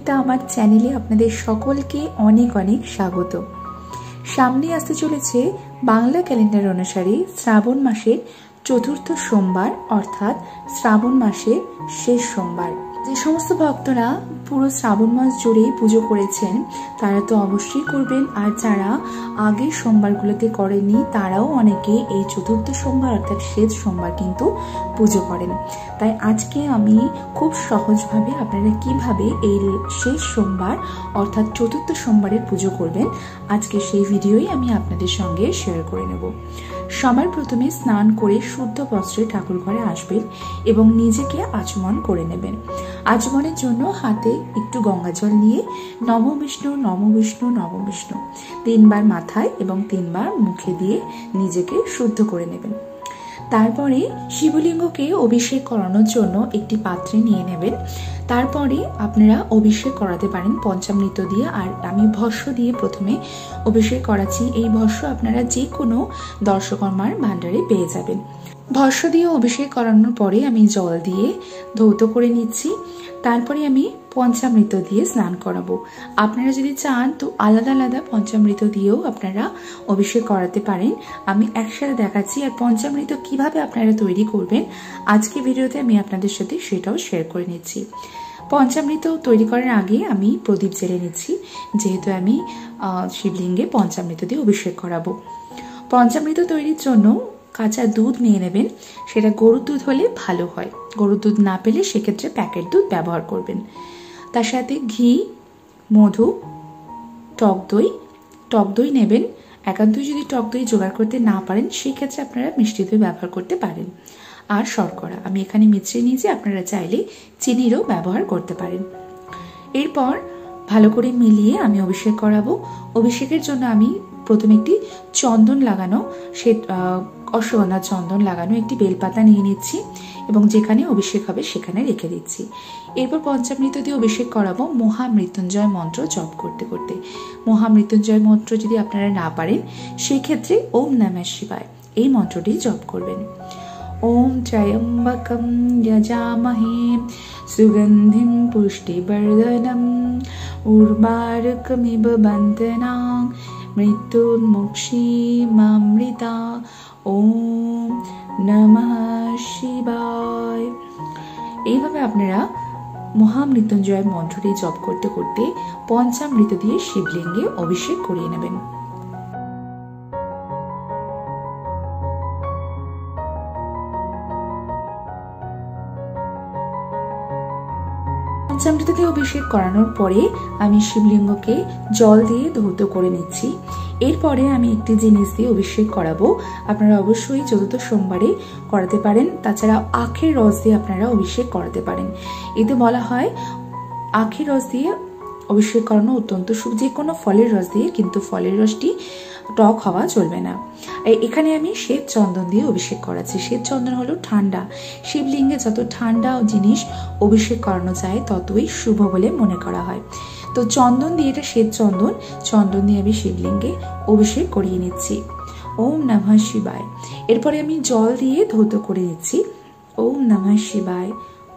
অর্পিতা আমার চ্যানেলে আপনাদের সকলকে অনেক অনেক স্বাগত। সামনে আসতে চলেছে বাংলা ক্যালেন্ডার অনুসারে শ্রাবণ মাসের চতুর্থ সোমবার, অর্থাৎ শ্রাবণ মাসের শেষ সোমবার। যে সমস্ত ভক্তরা পুরো শ্রাবণ মাস জুড়েই পুজো করেছেন তারা তো অবশ্যই করবেন, আর যারা আগের সোমবারগুলোতে করেননি তারাও অনেকে এই চতুর্থ সোমবার অর্থাৎ শেষ সোমবার কিন্তু পুজো করেন। তাই আজকে আমি খুব সহজভাবে আপনারা কিভাবে এই শেষ সোমবার অর্থাৎ চতুর্থ সোমবারের পুজো করবেন আজকে সেই ভিডিওই আমি আপনাদের সঙ্গে শেয়ার করে নেব। সবার প্রথমে স্নান করে শুদ্ধ বস্ত্রে ঠাকুর ঘরে আসবেন এবং নিজেকে আচমন করে নেবেন। আচমনের জন্য হাতে একটু গঙ্গা জল নিয়ে নমো বিষ্ণু নমো বিষ্ণু নমো বিষ্ণু 3 বার মাথায় এবং 3 বার মুখে দিয়ে নিজেকে শুদ্ধ করে নেবেন। তারপরে শিবলিঙ্গকে অভিষেক করানোর জন্য একটি পাত্রে নিয়ে নেবেন। তারপরে আপনারা অভিষেক করাতে পারেন পঞ্চামৃত দিয়ে, আর আমি ভস্ম দিয়ে প্রথমে অভিষেক করাচ্ছি। এই ভস্ম আপনারা যে কোনো দর্শকর্মার ভাণ্ডারে পেয়ে যাবেন। ভস্ম দিয়ে অভিষেক করানোর পরে আমি জল দিয়ে ধৌত করে নিচ্ছি। তারপরে আমি পঞ্চামৃত দিয়ে স্নান করাবো। আপনারা যদি চান তো আলাদা আলাদা পঞ্চামৃত দিয়েও আপনারা অভিষেক করাতে পারেন। আমি একসাথে দেখাচ্ছি, আর পঞ্চামৃত কিভাবে আপনারা তৈরি করবেন আজকে ভিডিওতে আমি আপনাদের সাথে সেটাও শেয়ার করে নিচ্ছি। পঞ্চামৃত তৈরি করার আগে আমি প্রদীপ জ্বেলে নিচ্ছি, যেহেতু আমি শিবলিঙ্গে পঞ্চামৃত দিয়ে অভিষেক করাবো। পঞ্চামৃত তৈরির জন্য কাঁচা দুধ নিয়ে নেবেন, সেটা গরুর দুধ হলে ভালো হয়। গরুর দুধ না পেলে সেক্ষেত্রে প্যাকেট দুধ ব্যবহার করবেন। তার সাথে ঘি, মধু, টক দই নেবেন। একান্তই যদি টক দই জোগাড় করতে না পারেন সেক্ষেত্রে আপনারা মিষ্টি দই ব্যবহার করতে পারেন। আর শর্করা আমি এখানে মিশ্রিয়ে নিয়েছি, আপনারা চাইলে চিনিরও ব্যবহার করতে পারেন। এরপর ভালো করে মিলিয়ে আমি অভিষেক করাবো। অভিষেকের জন্য আমি প্রথমে একটি চন্দন লাগানো, সে অশ্বগন্ধা চন্দন লাগানো একটি বেলপাতা নিয়ে নিচ্ছি এবং যেখানে অভিষেক হবে সেখানে রেখে দিচ্ছি। এরপর পঞ্চামৃত দিয়ে অভিষেক করাবো মহামৃত্যুঞ্জয় মন্ত্র জপ করতে করতে। মহামৃত্যুঞ্জয় মন্ত্র যদি আপনারা না পারেন সেই ক্ষেত্রে ওম নমঃ শিবায় এই মন্ত্রটি জপ করবেন। ওম ত্র্যম্বকম যজামহে সুগন্ধিম পুষ্টিবর্ধনম উর্বারুকমিব বন্দনাং মৃত্যুর্মুক্ষীমামৃতা। ওম নমঃ শিবায়। এইভাবে আপনারা মহামৃত্যুঞ্জয় মন্ত্রটি জপ করতে করতে পঞ্চামৃত দিয়ে শিবলিঙ্গে অভিষেক করিয়ে নেবেন। পঞ্চামৃত দিয়ে অভিষেক করানোর পরে আমি শিবলিঙ্গকে জল দিয়ে ধৌত করে নিচ্ছি। এরপরে আমি একটি জিনিস দিয়ে অভিষেক করাবো। আপনারা অবশ্যই চতুর্থ সোমবারে করাতে পারেন। তাছাড়া আখের রস দিয়ে আপনারা অভিষেক করাতে পারেন। এতে বলা হয় আখের রস দিয়ে অভিষেক করানো অত্যন্ত শুভ। যে কোনো ফলের রস দিয়ে, কিন্তু ফলের রসটি টক হওয়া চলবে না। এখানে আমি শ্বেত চন্দন দিয়ে অভিষেক করাচ্ছি। শ্বেত চন্দন হলো ঠান্ডা। শিবলিঙ্গে যত ঠান্ডা জিনিস অভিষেক করানো যায় ততই শুভ বলে মনে করা হয়। তো চন্দন দিয়ে, এটা শ্বেত চন্দন দিয়ে আমি শিবলিঙ্গে অভিষেক করিয়ে নিচ্ছি। ওম নমঃ শিবায়। এরপরে আমি জল দিয়ে ধৌত করে নিচ্ছি। ওম নমঃ শিবায়,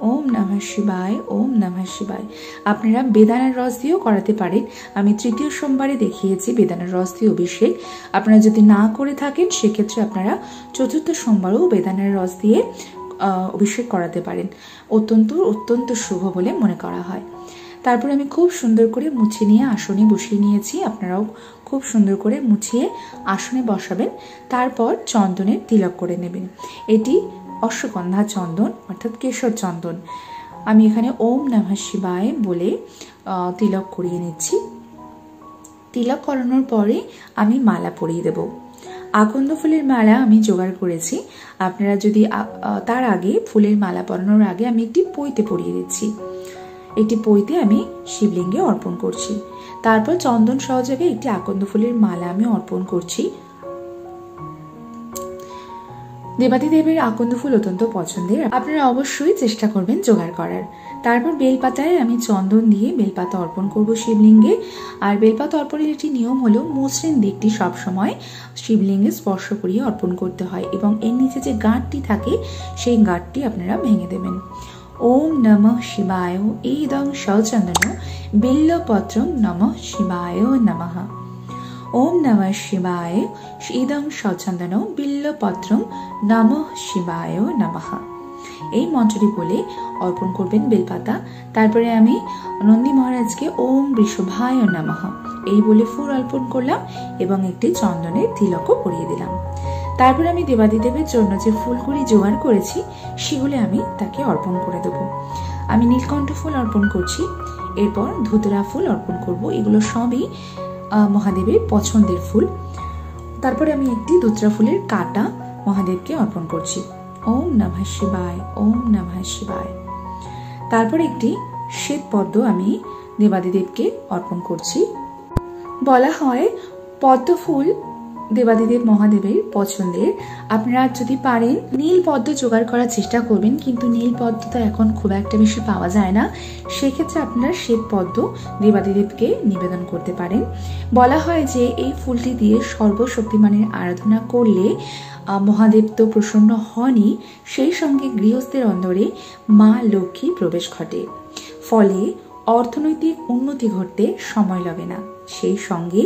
ওম নমঃ শিবায়, ওম নমঃ শিবায়। আপনারা বেদানার রস দিয়েও করাতে পারেন। আমি তৃতীয় সোমবারে দেখিয়েছি বেদানার রস দিয়ে অভিষেক। আপনারা যদি না করে থাকেন সেক্ষেত্রে আপনারা চতুর্থ সোমবারেও বেদানার রস দিয়ে অভিষেক করাতে পারেন। অত্যন্ত শুভ বলে মনে করা হয়। তারপর আমি খুব সুন্দর করে মুছিয়ে নিয়ে আসনে বসিয়ে নিয়েছি। আপনারাও খুব সুন্দর করে মুছিয়ে আসনে বসাবেন। তারপর চন্দনের তিলক করে নেবেন। এটি অশ্বগন্ধা চন্দন অর্থাৎ কেশর চন্দন। আমি এখানে ওম নমঃ শিবায় বলে তিলক করিয়ে নিচ্ছি। তিলক করানোর পরে আমি মালা পরিয়ে দেব। আকন্দ ফুলের মালা আমি জোগাড় করেছি। আপনারা যদি তার আগে ফুলের মালা পরানোর আগে আমি একটি পৈতে পরিয়ে দিচ্ছি। একটি পৈতে আমি শিবলিঙ্গে অর্পণ করছি। তারপর চন্দন সহযোগে একটি আকন্দ ফুলের মালা আমি অর্পণ করছি। দেবাদিদেবের আকন্দ ফুল অত্যন্ত পছন্দের, আপনারা অবশ্যই চেষ্টা করবেন জোগাড় করার। তারপর বেলপাতায় আমি চন্দন দিয়ে বেলপাতা অর্পণ করব শিবলিঙ্গে। আর বেলপাতা অর্পণের একটি নিয়ম হলো মসৃণ দিকটি সবসময় শিবলিঙ্গে স্পর্শ করিয়ে অর্পণ করতে হয় এবং এর নিচে যে গাঁটটি থাকে সেই গাঁটটি আপনারা ভেঙে দেবেন। ওম নমঃ শিবায় ইদং সচন্দন বিল্লপত্রং নমঃ শিবায় নমঃ। ওম নমঃ শিবায় ইদং সচন্দন বিল্লপত্রং নমঃ শিবায় নমঃ। এই মন্ত্রটি বলে অর্পণ করবেন বেলপাতা। তারপরে আমি নন্দী মহারাজকে ওম বৃষভায় নমঃ এই বলে ফুল অর্পণ করলাম এবং একটি চন্দনের তিলকও পরিয়ে দিলাম। তারপর আমি দেবাদিদেবের জন্য যে ফুলগুলি জোগাড় করেছি সেগুলি আমি তাকে অর্পণ করে দেব। আমি নীলকণ্ঠ ফুল অর্পণ করছি, এরপর ধুতরা ফুল অর্পণ করব। এগুলো সবই মহাদেবের পছন্দের ফুল। তারপরে আমি একটি ধুতরা ফুলের কাটা মহাদেবকে অর্পণ করছি। ওম নমঃ শিবায়, ওম নমঃ শিবায়। তারপর একটি শ্বেত পদ্ম আমি দেবাদিদেবকে অর্পণ করছি। বলা হয় পদ্ম ফুল দেবাদিদেব মহাদেবের পছন্দের। আপনারা যদি পারেন নীল পদ্ম জোগাড় করার চেষ্টা করবেন, কিন্তু নীল পদ্ম তো এখন খুব একটা বেশি পাওয়া যায় না। সেক্ষেত্রে আপনারা শ্বেত পদ্ম দেবাদিদেবকে নিবেদন করতে পারেন। বলা হয় যে এই ফুলটি দিয়ে সর্বশক্তিমানের আরাধনা করলে মহাদেব তো প্রসন্ন হনই, সেই সঙ্গে গৃহস্থের অন্তরে মা লক্ষ্মী প্রবেশ ঘটে। ফলে অর্থনৈতিক উন্নতি ঘটতে সময় লাগে না। সেই সঙ্গে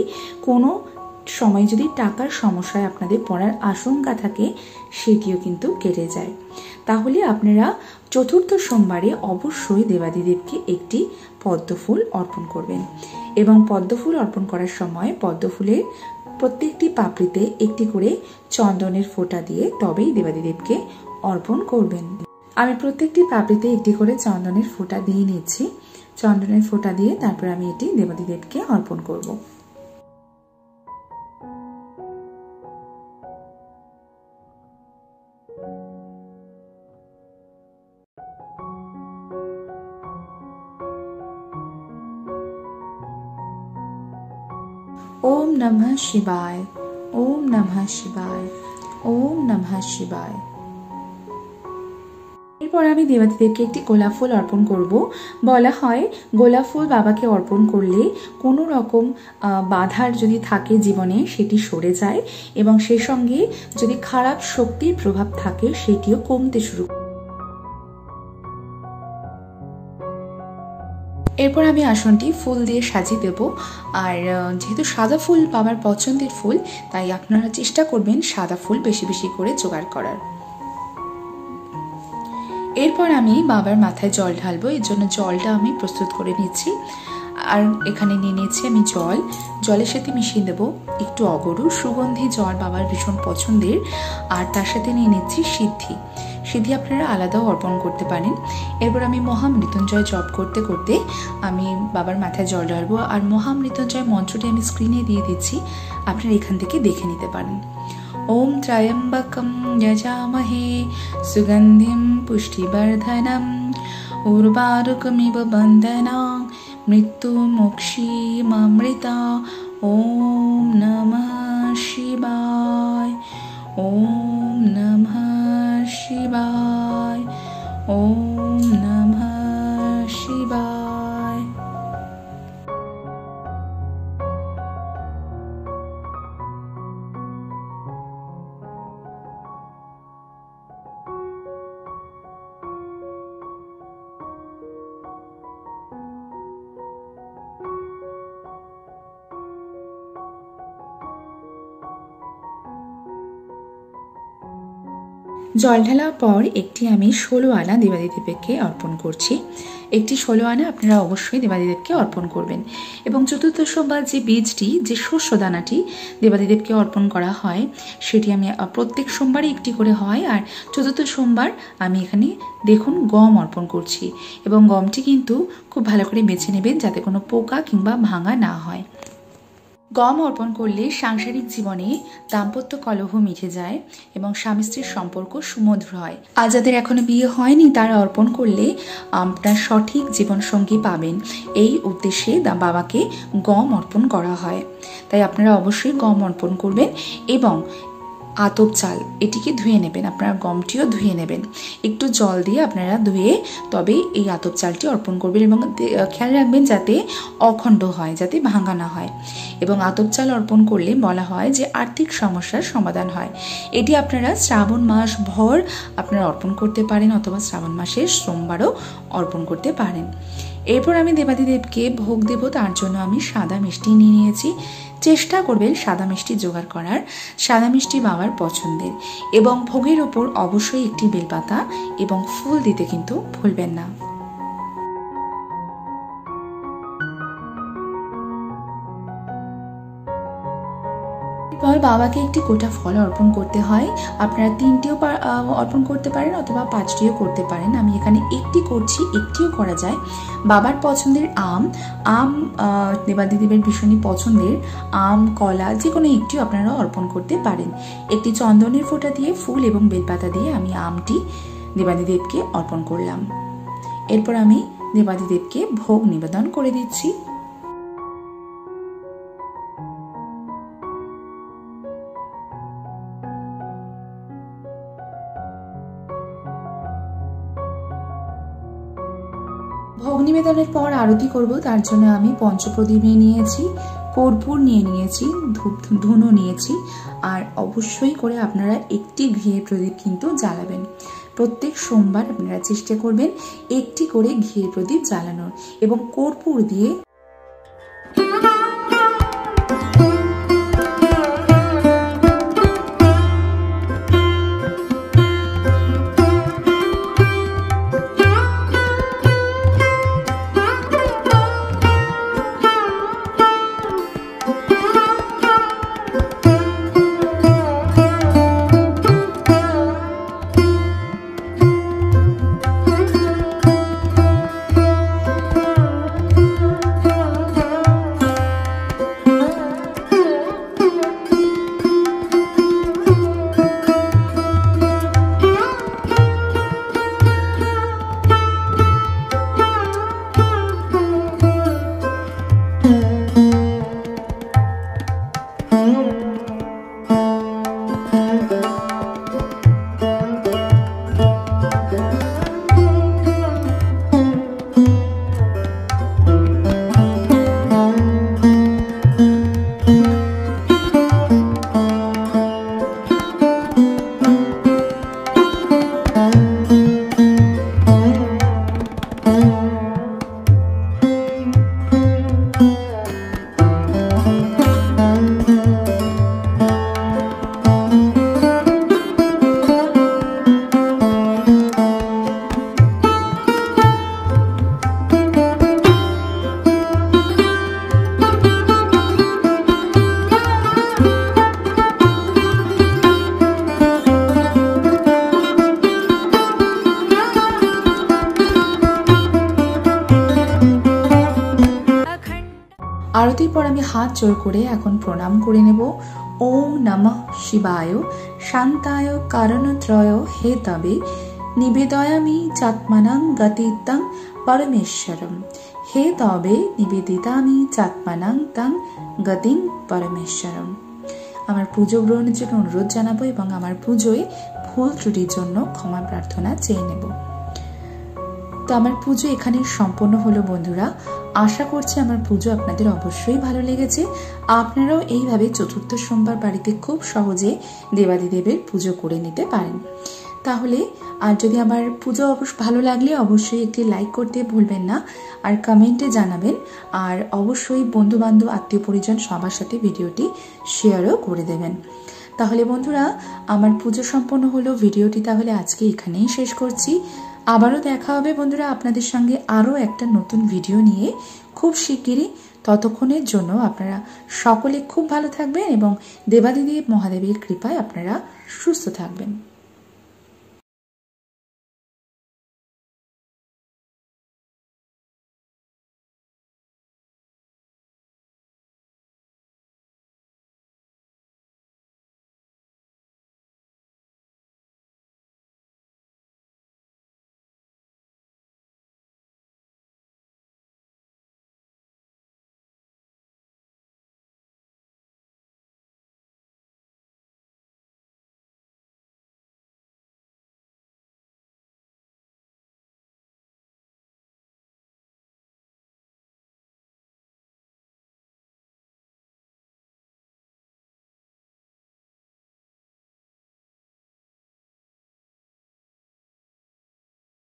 কোনো সময় যদি টাকার সমস্যায় আপনাদের পড়ার আশঙ্কা থাকে সেটিও কিন্তু কেটে যায়। তাহলে আপনারা চতুর্থ সোমবারে অবশ্যই দেবাদিদেবকে একটি পদ্মফুল অর্পণ করবেন এবং পদ্মফুল অর্পণ করার সময় পদ্মফুলের প্রত্যেকটি পাপড়িতে একটি করে চন্দনের ফোঁটা দিয়ে তবেই দেবাদিদেবকে অর্পণ করবেন। আমি প্রত্যেকটি পাপড়িতে একটি করে চন্দনের ফোঁটা দিয়ে নিচ্ছি। চন্দনের ফোঁটা দিয়ে তারপর আমি এটি দেবাদিদেবকে অর্পণ করব। ওম নমঃ শিবায়, ওম নমঃ শিবায়, ওম নমঃ শিবায়। এরপর আমি দেবাদিদেবকে একটি গোলাপ ফুল অর্পণ করব। বলা হয় গোলাপ ফুল বাবাকে অর্পণ করলে কোনো রকম বাধার যদি থাকে জীবনে সেটি সরে যায় এবং সেই সঙ্গে যদি খারাপ শক্তির প্রভাব থাকে সেটিও কমতে শুরু করে। এরপর আমি আসনটি ফুল দিয়ে সাজিয়ে দেব। আর যেহেতু সাদা ফুল বাবার পছন্দের ফুল, তাই আপনারা চেষ্টা করবেন সাদা ফুল বেশি বেশি করে জোগাড় করার। এরপর আমি বাবার মাথায় জল ঢালবো, এর জন্য জলটা আমি প্রস্তুত করে নিচ্ছি। আর এখানে নিয়ে নিয়েছি আমি জল। জলের সাথে মিশিয়ে দেবো একটু অগরু, সুগন্ধি জল বাবার ভীষণ পছন্দের। আর তার সাথে নিয়ে নিচ্ছি সিদ্ধি। সিদ্ধি আপনারা আলাদাও অর্পণ করতে পারেন। এরপর আমি মহামৃত্যুঞ্জয় জপ করতে করতে আমি বাবার মাথায় জল ঢালবো। আর মহামৃত্যুঞ্জয় মন্ত্রটি আমি স্ক্রিনে দিয়ে দিচ্ছি, আপনারা এখান থেকে দেখে নিতে পারেন। ওম ত্রয়ম্বকম যজামহে সুগন্ধিম পুষ্টিবর্ধনম উর্বারুকমিব বন্দনাং মৃত্যুমোক্ষীমমৃতা। ওম নমঃ শিবায়, ওম নমঃ শিবায়, ওম নমঃ শিবায়। জল ঢালার পর একটি আমি 16 আনা দেবাদিদেবকে অর্পণ করছি। একটি 16 আনা আপনারা অবশ্যই দেবাদিদেবকে অর্পণ করবেন। এবং চতুর্থ সোমবার যে বীজটি, যে শস্য দানাটি দেবাদিদেবকে অর্পণ করা হয় সেটি আমি প্রত্যেক সোমবারে একটি করে হয়। আর চতুর্থ সোমবার আমি এখানে দেখুন গম অর্পণ করছি এবং গমটি কিন্তু খুব ভালো করে বেছে নেবেন যাতে কোনো পোকা কিংবা ভাঙা না হয়। গম অর্পণ করলে সাংসারিক জীবনে দাম্পত্য কলহ মিটে যায় এবং স্বামী স্ত্রীর সম্পর্ক সুমধুর হয়। আর যাদের এখনো বিয়ে হয়নি তারা অর্পণ করলে আপনার সঠিক জীবনসঙ্গী পাবেন, এই উদ্দেশ্যে বাবাকে গম অর্পণ করা হয়। তাই আপনারা অবশ্যই গম অর্পণ করবেন। এবং আতপ চাল এটিকে ধুয়ে নেবেন, আপনারা গমটিও ধুয়ে নেবেন, একটু জল দিয়ে আপনারা ধুয়ে তবে এই আতপ চালটি অর্পণ করবেন এবং খেয়াল রাখবেন যাতে অখণ্ড হয়, যাতে ভাঙা না হয়। এবং আতপ চাল অর্পণ করলে বলা হয় যে আর্থিক সমস্যার সমাধান হয়। এটি আপনারা শ্রাবণ মাস ভর আপনারা অর্পণ করতে পারেন অথবা শ্রাবণ মাসের সোমবারও অর্পণ করতে পারেন। এরপর আমি দেবাদিদেবকে ভোগ দেব, তার জন্য আমি সাদা মিষ্টি নিয়ে নিয়েছি। চেষ্টা করবেন সাদা মিষ্টি জোগাড় করার, সাদা মিষ্টি বাবার পছন্দের, এবং ভোগের ওপর অবশ্যই একটি বেলপাতা এবং ফুল দিতে কিন্তু ভুলবেন না। বাবাকে একটি গোটা ফল অর্পণ করতে হয়। আপনারা 3টিও অর্পণ করতে পারেন অথবা 5টিও করতে পারেন। আমি এখানে একটি করছি, একটিও করা যায়। বাবার পছন্দের আম দেবাদিদেবের ভীষণই পছন্দের আম, কলা যে কোনো একটিও আপনারা অর্পণ করতে পারেন। একটি চন্দনের ফোঁটা দিয়ে ফুল এবং বেলপাতা দিয়ে আমি আমটি দেবাদিদেবকে অর্পণ করলাম। এরপর আমি দেবাদিদেবকে ভোগ নিবেদন করে দিচ্ছি। ভোগ নিবেদনের পর আরতি করব, তার জন্য আমি পঞ্চপ্রদীপ নিয়েছি, কর্পূর নিয়েছি, ধুনো নিয়েছি, আর অবশ্যই করে আপনারা একটি ঘিয়ের প্রদীপ কিন্তু জ্বালাবেন। প্রত্যেক সোমবার আপনারা চেষ্টা করবেন একটি করে ঘিয়ের প্রদীপ জ্বালানোর এবং কর্পূর দিয়ে আরতির পর আমি হাত জোড় করে এখন প্রণাম করে নেব। ওম নমঃ শিবায় শান্তায় কারণত্রয় হে তবে নিবেদয়ামি চাত্মানাং গতিতং পরমেশ্বরম। হে তবে নিবেদিতামি চাত্মানাং তং গতিং পরমেশ্বরম। আমার পুজো গ্রহণের জন্য অনুরোধ জানাবো এবং আমার পুজোয় ভুল ত্রুটির জন্য ক্ষমা প্রার্থনা চেয়ে নেব। তো আমার পুজো এখানে সম্পন্ন হলো বন্ধুরা। আশা করছি আমার পুজো আপনাদের অবশ্যই ভালো লেগেছে। আপনারাও এইভাবে চতুর্থ সোমবার বাড়িতে খুব সহজে দেবাদিদেবের পুজো করে নিতে পারেন। তাহলে আর যদি আমার পুজো ভালো লাগলে অবশ্যই একটি লাইক করতে ভুলবেন না, আর কমেন্টে জানাবেন, আর অবশ্যই বন্ধু বান্ধব আত্মীয় পরিজন সবার সাথে ভিডিওটি শেয়ারও করে দেবেন। তাহলে বন্ধুরা আমার পুজো সম্পন্ন হলো। ভিডিওটি তাহলে আজকে এখানেই শেষ করছি। আবারও দেখা হবে বন্ধুরা আপনাদের সঙ্গে আরও একটা নতুন ভিডিও নিয়ে খুব শিগগিরই। ততক্ষণের জন্য আপনারা সকলে খুব ভালো থাকবেন এবং দেবাদিদেব মহাদেবের কৃপায় আপনারা সুস্থ থাকবেন।